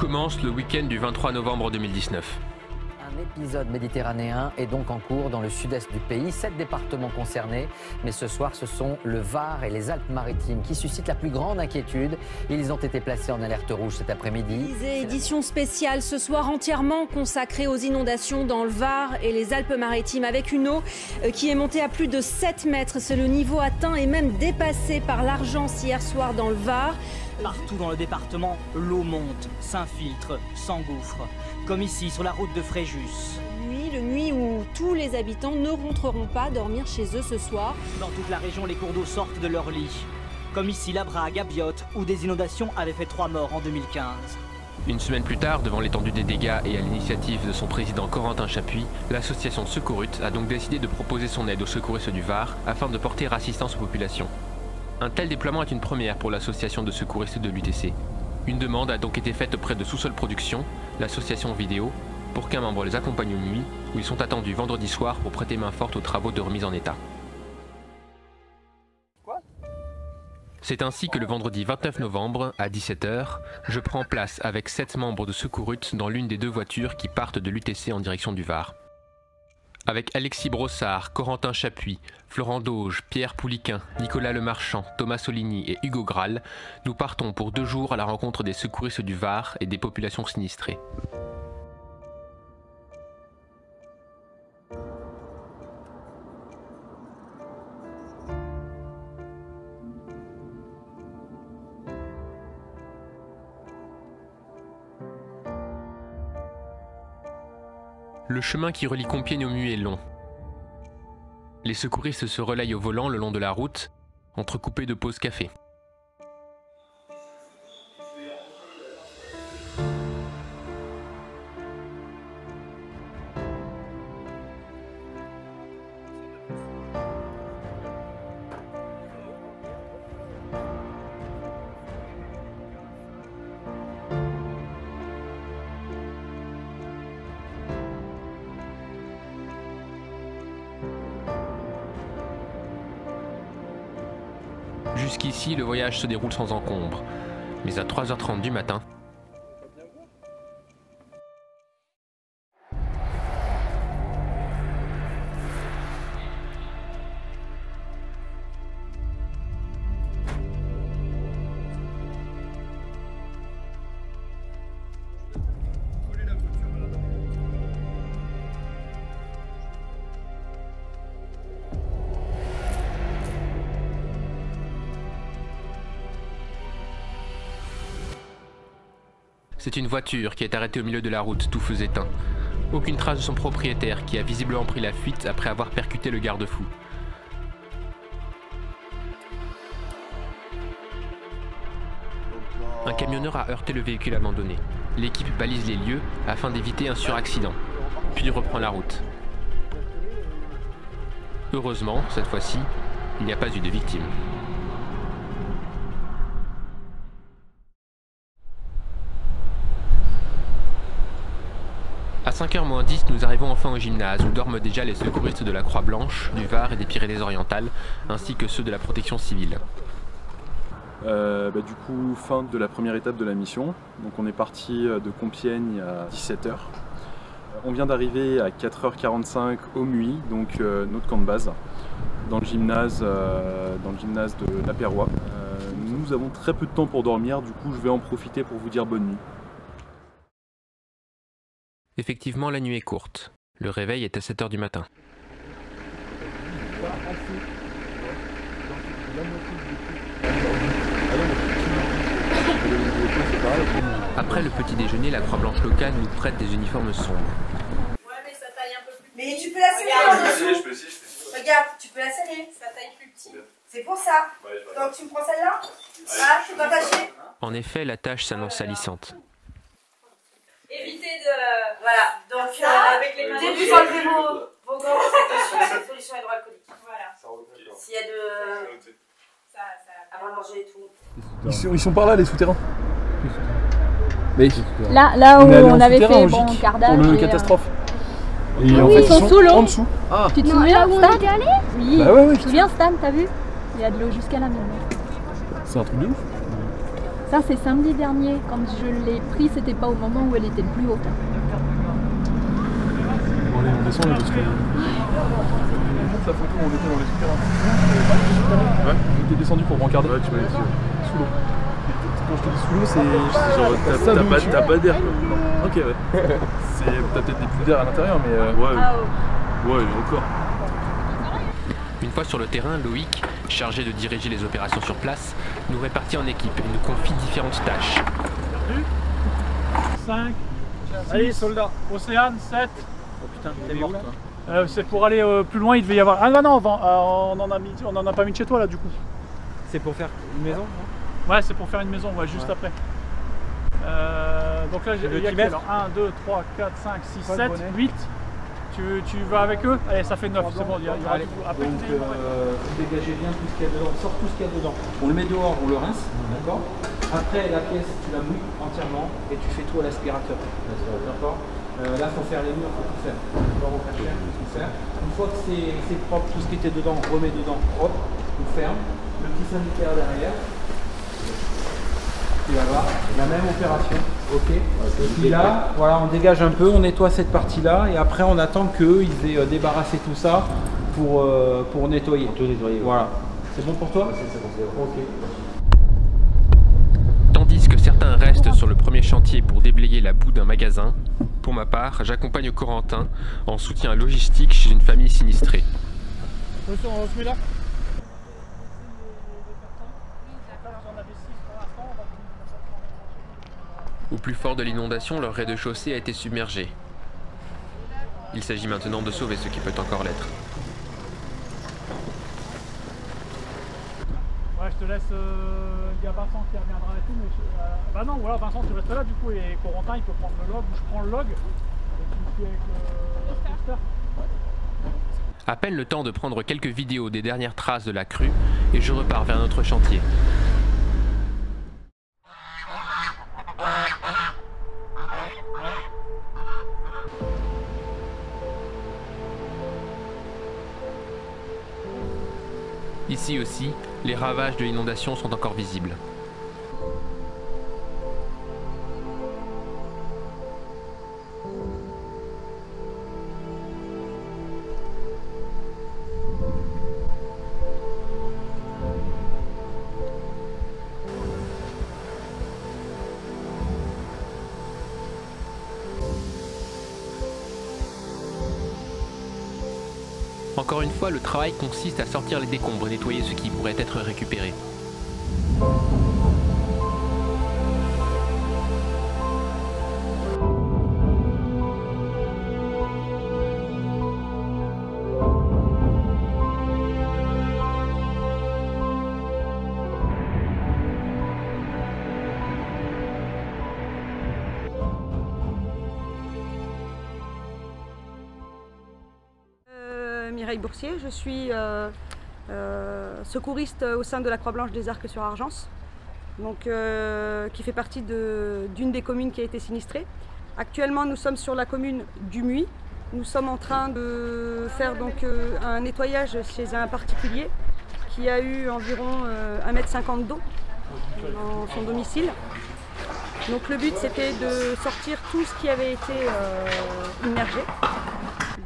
commence le week-end du 23 novembre 2019. Un épisode méditerranéen est donc en cours dans le sud-est du pays. 7 départements concernés, mais ce soir, ce sont le Var et les Alpes-Maritimes qui suscitent la plus grande inquiétude. Ils ont été placés en alerte rouge cet après-midi. Édition spéciale ce soir entièrement consacrée aux inondations dans le Var et les Alpes-Maritimes, avec une eau qui est montée à plus de 7 mètres. C'est le niveau atteint et même dépassé par l'Argence hier soir dans le Var. Partout dans le département, l'eau monte, s'infiltre, s'engouffre, comme ici sur la route de Fréjus. Le nuit où tous les habitants ne rentreront pas dormir chez eux ce soir. Dans toute la région, les cours d'eau sortent de leur lit, comme ici la Brague, à Biot, où des inondations avaient fait 3 morts en 2015. Une semaine plus tard, devant l'étendue des dégâts et à l'initiative de son président Corentin Chapuis, l'association Secourut a donc décidé de proposer son aide aux secouristes du Var afin de porter assistance aux populations. Un tel déploiement est une première pour l'association de secouristes de l'UTC. Une demande a donc été faite auprès de Sous-Sol Productions, l'association vidéo, pour qu'un membre les accompagne aux nuits, où ils sont attendus vendredi soir pour prêter main forte aux travaux de remise en état. C'est ainsi que le vendredi 29 novembre, à 17 h, je prends place avec 7 membres de Secourut dans l'une des 2 voitures qui partent de l'UTC en direction du Var. Avec Alexis Brossard, Corentin Chapuis, Florent Dauge, Pierre Pouliquin, Nicolas Lemarchand, Thomas Soligny et Hugo Graal, nous partons pour 2 jours à la rencontre des secouristes du Var et des populations sinistrées. Le chemin qui relie Compiègne au Muy est long. Les secouristes se relayent au volant le long de la route, entrecoupés de pauses café. Jusqu'ici, le voyage se déroule sans encombre. Mais à 3 h 30 du matin, c'est une voiture qui est arrêtée au milieu de la route, tout feu éteint. Aucune trace de son propriétaire qui a visiblement pris la fuite après avoir percuté le garde-fou. Un camionneur a heurté le véhicule abandonné. L'équipe balise les lieux afin d'éviter un suraccident, puis reprend la route. Heureusement, cette fois-ci, il n'y a pas eu de victimes. À 5 h moins 10, nous arrivons enfin au gymnase où dorment déjà les secouristes de la Croix-Blanche, du Var et des Pyrénées-Orientales, ainsi que ceux de la protection civile. Du coup, fin de la première étape de la mission. Donc on est parti de Compiègne à 17 h. On vient d'arriver à 4 h 45 au Muy, donc notre camp de base, dans le gymnase de La Perrois. Nous avons très peu de temps pour dormir, du coup je vais en profiter pour vous dire bonne nuit. Effectivement, la nuit est courte. Le réveil est à 7 h du matin. Après le petit déjeuner, la Croix-Blanche locale nous prête des uniformes sombres. Ouais, mais ça taille un peu plus. Mais tu peux la serrer. Je peux essayer. Regarde, tu peux la serrer. Ça taille plus petit. C'est pour ça. Donc tu me prends celle-là. Ah, je suis pas fâchée. En effet, la tâche s'annonce salissante. Évitez de... Voilà, donc avec les mains... Début d'enlever vos gants, cette solution hydroalcoolique. Voilà. S'il y a de... Avant de manger et tout. Ils sont par là, les souterrains. Mais là où on avait fait bon cardage. Pour le catastrophe. Et en fait, ils sont sous l'eau. En dessous. Ah. Tu te souviens où on était allé? Oui. Bah ouais, Tu te souviens, Stan, t'as vu? Il y a de l'eau jusqu'à la maison. C'est un truc de ouf. Ça, c'est samedi dernier. Quand je l'ai pris, c'était pas au moment où elle était le plus haute. Bon, allez, on descend là parce que. On montre la photo où on était dans les souterrains. Ouais, on était descendu pour brancarder. Ouais, tu m'avais dit sous l'eau. Quand je te dis sous l'eau, c'est genre t'as pas d'air quoi. Ok, ouais. T'as peut-être des pluies d'air à l'intérieur, mais ouais. Ouais, encore. Une fois sur le terrain, Loïc, chargé de diriger les opérations sur place, nous répartit en équipe et nous confie différentes tâches. 5, allez soldats, Océane, 7. Oh putain, t'es mort toi. C'est pour aller plus loin, il devait y avoir... Ah non, on en a pas mis de chez toi là du coup. C'est pour faire une maison? Ouais, c'est pour faire une maison, ouais, juste après. Donc là, il y a 1, 2, 3, 4, 5, 6, 7, 8. Tu vas avec eux? Allez, ça fait 9, c'est bon, il y aura du coup. Après, donc, vous dégagez bien tout ce qu'il y a dedans, sort tout ce qu'il y a dedans. On le met dehors, on le rince, d'accord? Après, la pièce, tu la mouilles entièrement et tu fais tout à l'aspirateur. D'accord? Là, il faut faire les murs, il faut tout faire. D'abord, on cache tout faire. Une fois que c'est propre, tout ce qui était dedans, on remet dedans propre, on ferme. Le petit sanitaire derrière. Tu vas voir, la même opération. Ok. Et puis là, voilà, on dégage un peu, on nettoie cette partie-là et après, on attend qu'eux, ils aient débarrassé tout ça pour nettoyer. Pour tout nettoyer. Voilà. C'est bon pour toi? C'est bon, c'est bon. Ok. Tandis que certains restent sur le premier chantier pour déblayer la boue d'un magasin, pour ma part, j'accompagne Corentin en soutien logistique chez une famille sinistrée. On se met là. Au plus fort de l'inondation, leur rez-de-chaussée a été submergé. Il s'agit maintenant de sauver ce qui peut encore l'être. Ouais, je te laisse, il y a Vincent qui reviendra et tout, mais bah non, voilà, Vincent tu restes là du coup et Corentin il peut prendre le log, ou je prends le log et tu me suis avec le poster. À peine le temps de prendre quelques vidéos des dernières traces de la crue et je repars vers notre chantier. Ici aussi, les ravages de l'inondation sont encore visibles. Encore une fois, le travail consiste à sortir les décombres et nettoyer ce qui pourrait être récupéré. Mireille Boursier, je suis secouriste au sein de la Croix-Blanche des Arcs sur Argence, donc, qui fait partie d'une des communes qui a été sinistrée. Actuellement, nous sommes sur la commune du Muy. Nous sommes en train de faire donc, un nettoyage chez un particulier qui a eu environ 1,50 m d'eau dans son domicile. Donc le but c'était de sortir tout ce qui avait été immergé,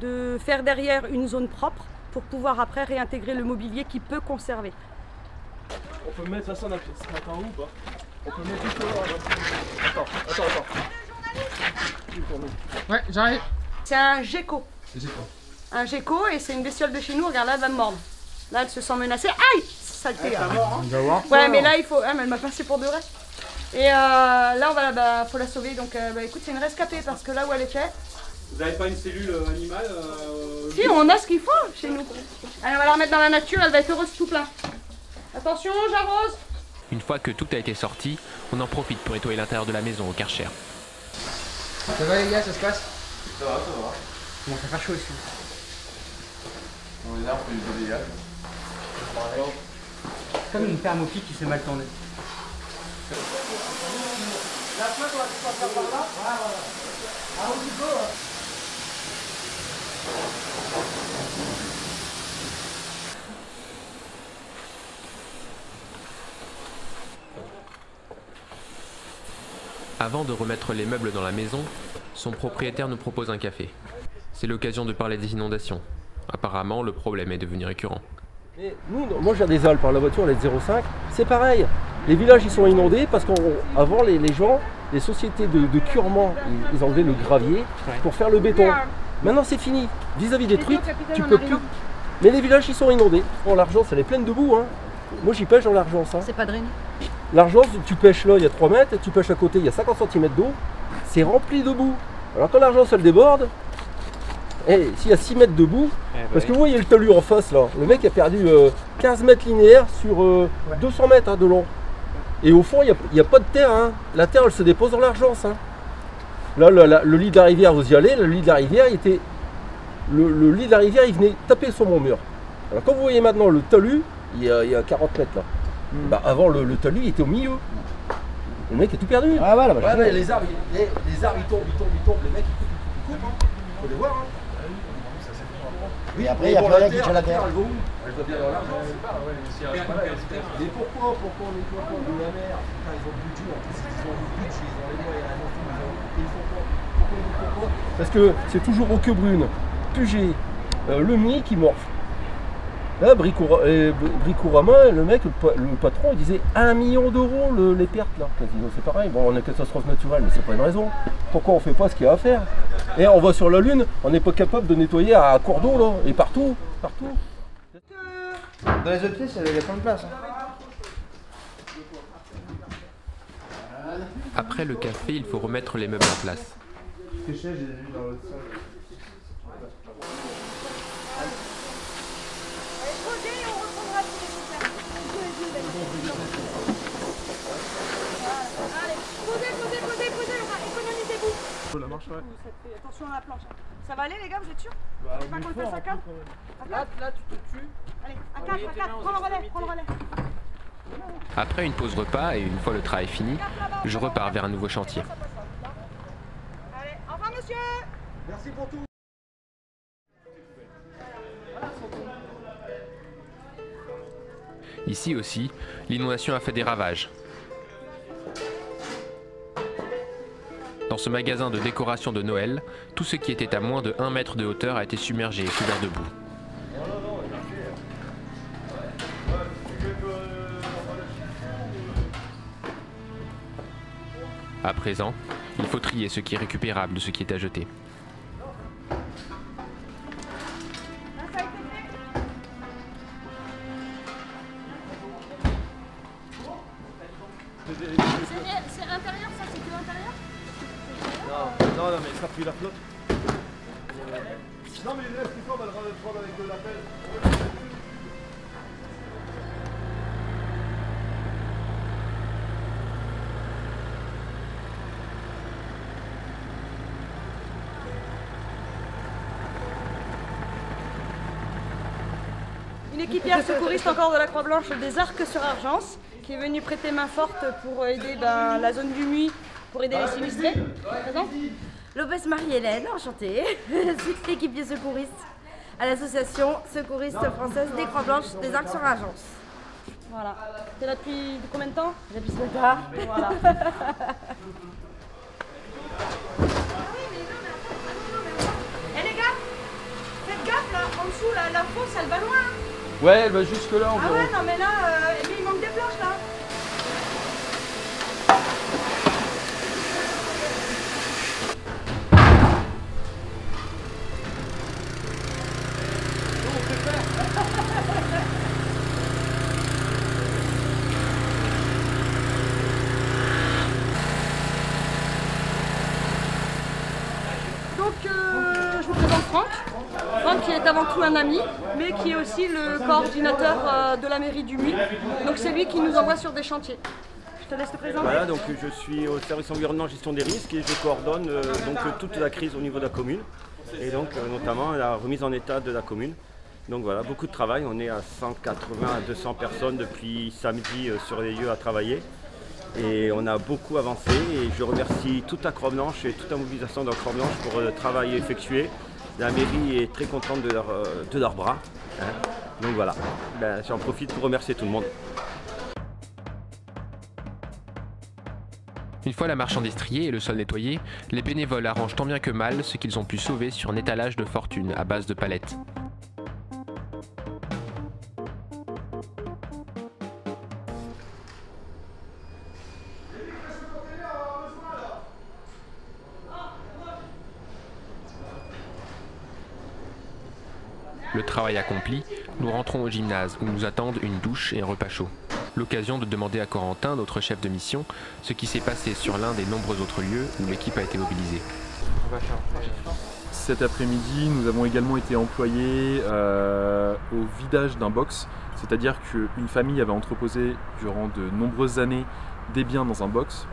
de faire derrière une zone propre pour pouvoir après réintégrer le mobilier qui peut conserver. On peut mettre ça ce matin ou pas? On peut mettre tout là. Attends. Ouais, j'arrive. C'est un gecko. Un gecko et c'est une bestiole de chez nous, regarde là, elle va me mordre. Là elle se sent menacée. Aïe! Saleté. On va voir. Ouais mais là il faut. Ah, mais elle m'a passé pour de vrai. Et là on va faut la sauver donc écoute c'est une rescapée parce que là où elle était. Vous n'avez pas une cellule animale Si on a ce qu'il faut chez nous. Allez on va la remettre dans la nature, elle va être heureuse tout plein. Attention j'arrose. Une fois que tout a été sorti, on en profite pour nettoyer l'intérieur de la maison au Karcher. Ça va les gars, ça se passe? Ça va. Bon ça fait chaud ici. On est là pour les dégâts. C'est comme une thermopile qui s'est mal tournée. La flotte on va faire par là. Voilà. Ah on y go. Avant de remettre les meubles dans la maison, son propriétaire nous propose un café. C'est l'occasion de parler des inondations. Apparemment, le problème est devenu récurrent. Mais nous, moi j'ai des Alpes, la voiture elle est 0,5, c'est pareil. Les villages ils sont inondés parce qu'avant les gens, les sociétés de curement, ils enlevaient le gravier pour faire le béton. Maintenant c'est fini. Vis-à-vis des truites, tu peux plus. Mais les villages ils sont inondés. Bon, l'Argence elle est pleine de boue. Hein. Moi j'y pêche dans l'Argence. Hein. C'est pas drainé. L'Argence, tu pêches là, il y a 3 mètres, tu pêches à côté, il y a 50 cm d'eau. C'est rempli de boue. Alors quand l'Argence elle déborde, et s'il y a 6 mètres de boue, parce que vous voyez le talus en face là, le mec a perdu 15 mètres linéaires sur 200 mètres hein, de long. Et au fond, il n'y a pas de terre. Hein. La terre, elle se dépose dans l'Argence. Hein. Là, le lit de la rivière, vous y allez, le lit de la rivière, il était. Le lit de la rivière, il venait taper sur mon mur. Alors quand vous voyez maintenant le talus, il y a 40 mètres là. Bah, avant le talus, il était au milieu. Le mec est tout perdu. Ah voilà, bah, ouais, les arbres, ils tombent, les mecs ils coupent. Hein. Faut les voir. Hein. Oui, après, il y a plus rien qui tient la terre. Elle va bien dans l'argent. Mais pourquoi on nettoie pas de la mer? Ils ont le budget, en plus ils ont le budget, ils ont les moyens, ils font pas. Pourquoi? Parce que c'est toujours au queue brune, Puget, le Mille qui morfle. Là, Bricourama, le mec, le patron, il disait 1 million d'euros les pertes là. C'est pareil, bon, on a catastrophe naturelle, mais c'est pas une raison. Pourquoi on fait pas ce qu'il y a à faire? Et on va sur la Lune, on n'est pas capable de nettoyer à cours d'eau là, et partout. Dans les autres pièces, il y a plein de place. Hein. Après le café, il faut remettre les meubles en place. Ce que je sais, j'ai vu dans l'autre salle. La marche, ouais. Attention à la planche. Ça va aller les gars, vous êtes sûrs? Bah, pas qu'on le fasse à 4? Là, tu te tues. Allez, à 4, prends le relais. Après une pause repas et une fois le travail fini, je repars vers un nouveau chantier. Allez, au revoir monsieur. Merci pour tout. Ici aussi, l'inondation a fait des ravages. Dans ce magasin de décoration de Noël, tout ce qui était à moins de 1 mètre de hauteur a été submergé et couvert de boue. À présent, il faut trier ce qui est récupérable de ce qui est à jeter. C'est intérieur, ça c'est que l'intérieur? Non, mais ça pue la flotte. Non, mais laisse tout ça, on va le prendre avec de la pelle. Une équipière secouriste encore de la Croix-Blanche des Arcs sur Argence qui est venue prêter main forte pour aider la zone du Muy, pour aider les sinistrés. Présent Lopez Marie-Hélène, enchantée. Je suis équipier secouriste à l'association secouriste française des Croix-Blanches des Arcs sur Argence. Voilà. T'es là depuis combien de temps? Depuis ce matin. Voilà. Eh les gars, faites gaffe là, en dessous, la fosse elle va loin. Ouais, elle va jusque là en Ah ouais, non mais là, mais il manque des planches là. Donc je vous présente Franck. Franck qui est avant tout un ami, mais qui est aussi le coordinateur de la mairie du Muy. Donc c'est lui qui nous envoie sur des chantiers. Je te laisse te présenter. Voilà, donc je suis au service environnement gestion des risques et je coordonne toute la crise au niveau de la commune. Et donc notamment la remise en état de la commune. Donc voilà, beaucoup de travail, on est à 180 à 200 personnes depuis samedi sur les lieux à travailler. Et on a beaucoup avancé et je remercie toute la Croix-Blanche et toute la mobilisation de la Croix-Blanche pour le travail effectué. La mairie est très contente de leurs bras. Hein. Donc voilà, j'en profite pour remercier tout le monde. Une fois la marchandise triée et le sol nettoyé, les bénévoles arrangent tant bien que mal ce qu'ils ont pu sauver sur un étalage de fortune à base de palettes. Le travail accompli, nous rentrons au gymnase où nous attendent une douche et un repas chaud. L'occasion de demander à Corentin, notre chef de mission, ce qui s'est passé sur l'un des nombreux autres lieux où l'équipe a été mobilisée. Cet après-midi, nous avons également été employés au vidage d'un box, c'est-à-dire qu'une famille avait entreposé durant de nombreuses années des biens dans un box.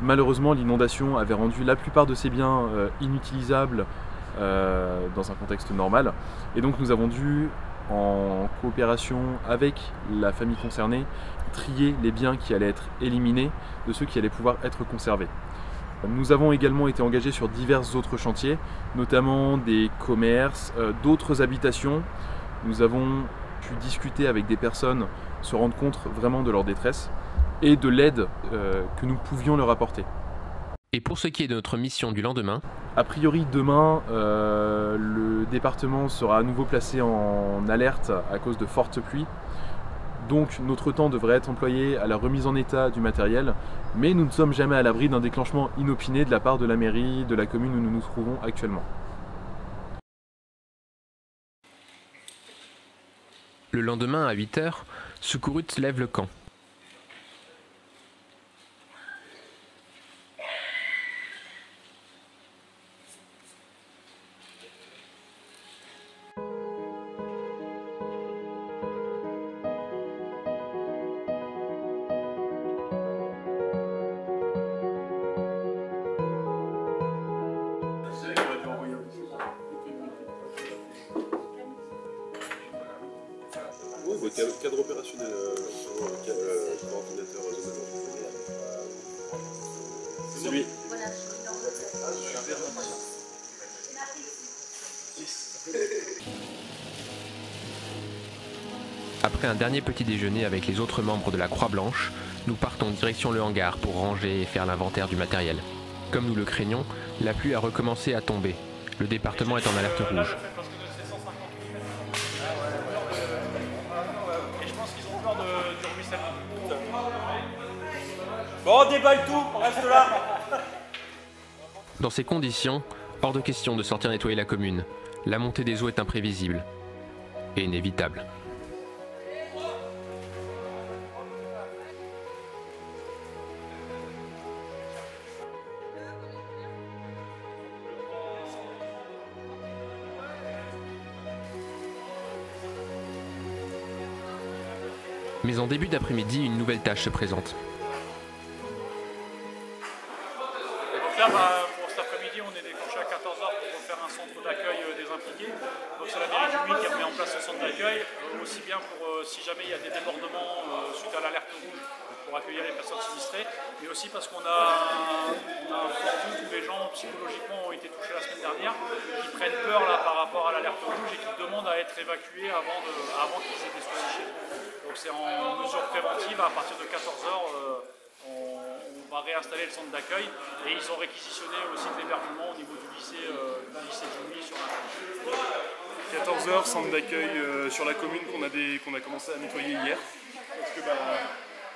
Malheureusement, l'inondation avait rendu la plupart de ces biens inutilisables dans un contexte normal, et donc nous avons dû, en coopération avec la famille concernée, trier les biens qui allaient être éliminés de ceux qui allaient pouvoir être conservés. Nous avons également été engagés sur divers autres chantiers, notamment des commerces, d'autres habitations. Nous avons pu discuter avec des personnes, se rendre compte vraiment de leur détresse et de l'aide que nous pouvions leur apporter. Et pour ce qui est de notre mission du lendemain, a priori demain, le département sera à nouveau placé en alerte à cause de fortes pluies. Donc notre temps devrait être employé à la remise en état du matériel, mais nous ne sommes jamais à l'abri d'un déclenchement inopiné de la part de la mairie, de la commune où nous nous trouvons actuellement. Le lendemain à 8 h, Sucurut lève le camp. Cadre opérationnel sur ordinateur c'est lui. Après un dernier petit déjeuner avec les autres membres de la Croix-Blanche, nous partons direction le hangar pour ranger et faire l'inventaire du matériel. Comme nous le craignons, la pluie a recommencé à tomber. Le département est en alerte rouge. Bon, on déballe tout, on reste là. Dans ces conditions, hors de question de sortir nettoyer la commune. La montée des eaux est imprévisible et inévitable. Mais en début d'après-midi, une nouvelle tâche se présente. Là, pour cet après-midi, on est décroché à 14 h pour faire un centre d'accueil des impliqués. Donc c'est la mairie du Muy qui a mis en place ce centre d'accueil, aussi bien pour si jamais il y a des débordements suite à l'alerte rouge pour accueillir les personnes sinistrées, mais aussi parce qu'on a entendu tous les gens psychologiquement ont été touchés la semaine dernière, qui prennent peur là, par rapport à l'alerte rouge et qui demandent à être évacués avant qu'ils aient des soucis chez eux. Donc c'est en mesure préventive, à partir de 14 h, on va réinstaller le centre d'accueil et ils ont réquisitionné aussi de l'hébergement au niveau du lycée du Muy sur la 14 h, centre d'accueil sur la commune qu'on a commencé à nettoyer hier. Parce que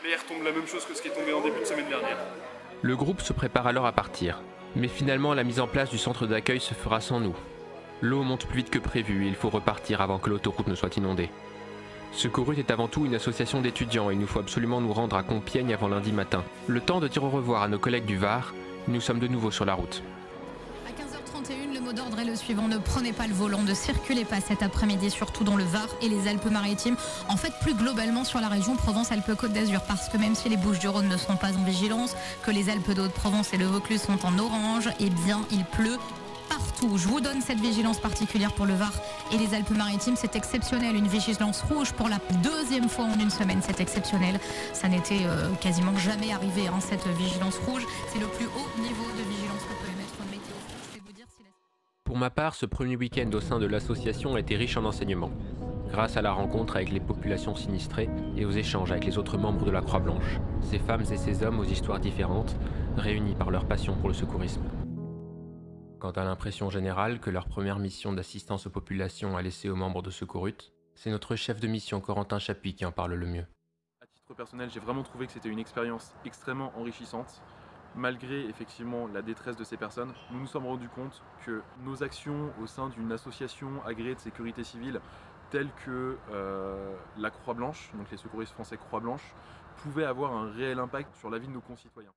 l'air tombe la même chose que ce qui est tombé en début de semaine dernière. Le groupe se prépare alors à partir. Mais finalement, la mise en place du centre d'accueil se fera sans nous. L'eau monte plus vite que prévu et il faut repartir avant que l'autoroute ne soit inondée. Sucurut est avant tout une association d'étudiants et il nous faut absolument nous rendre à Compiègne avant lundi matin. Le temps de dire au revoir à nos collègues du Var, nous sommes de nouveau sur la route. À 15h31, le mot d'ordre est le suivant. Ne prenez pas le volant, ne circulez pas cet après-midi, surtout dans le Var et les Alpes-Maritimes. En fait, plus globalement sur la région Provence-Alpes-Côte d'Azur. Parce que même si les Bouches-du-Rhône ne sont pas en vigilance, que les Alpes d'Haute-Provence et le Vaucluse sont en orange, eh bien, il pleut partout. Je vous donne cette vigilance particulière pour le Var et les Alpes-Maritimes. C'est exceptionnel. Une vigilance rouge pour la deuxième fois en une semaine. C'est exceptionnel. Ça n'était quasiment jamais arrivé, hein, cette vigilance rouge. C'est le plus haut niveau de vigilance que peut émettre une météo. Je vais vous dire si Pour ma part, ce premier week-end au sein de l'association a été riche en enseignements. grâce à la rencontre avec les populations sinistrées et aux échanges avec les autres membres de la Croix-Blanche, ces femmes et ces hommes aux histoires différentes, réunis par leur passion pour le secourisme. Quant à l'impression générale que leur première mission d'assistance aux populations a laissée aux membres de Secourut, c'est notre chef de mission Corentin Chapuis qui en parle le mieux. À titre personnel, j'ai vraiment trouvé que c'était une expérience extrêmement enrichissante. Malgré effectivement la détresse de ces personnes, nous nous sommes rendus compte que nos actions au sein d'une association agréée de sécurité civile telle que la Croix-Blanche, donc les secouristes français Croix-Blanche, pouvaient avoir un réel impact sur la vie de nos concitoyens.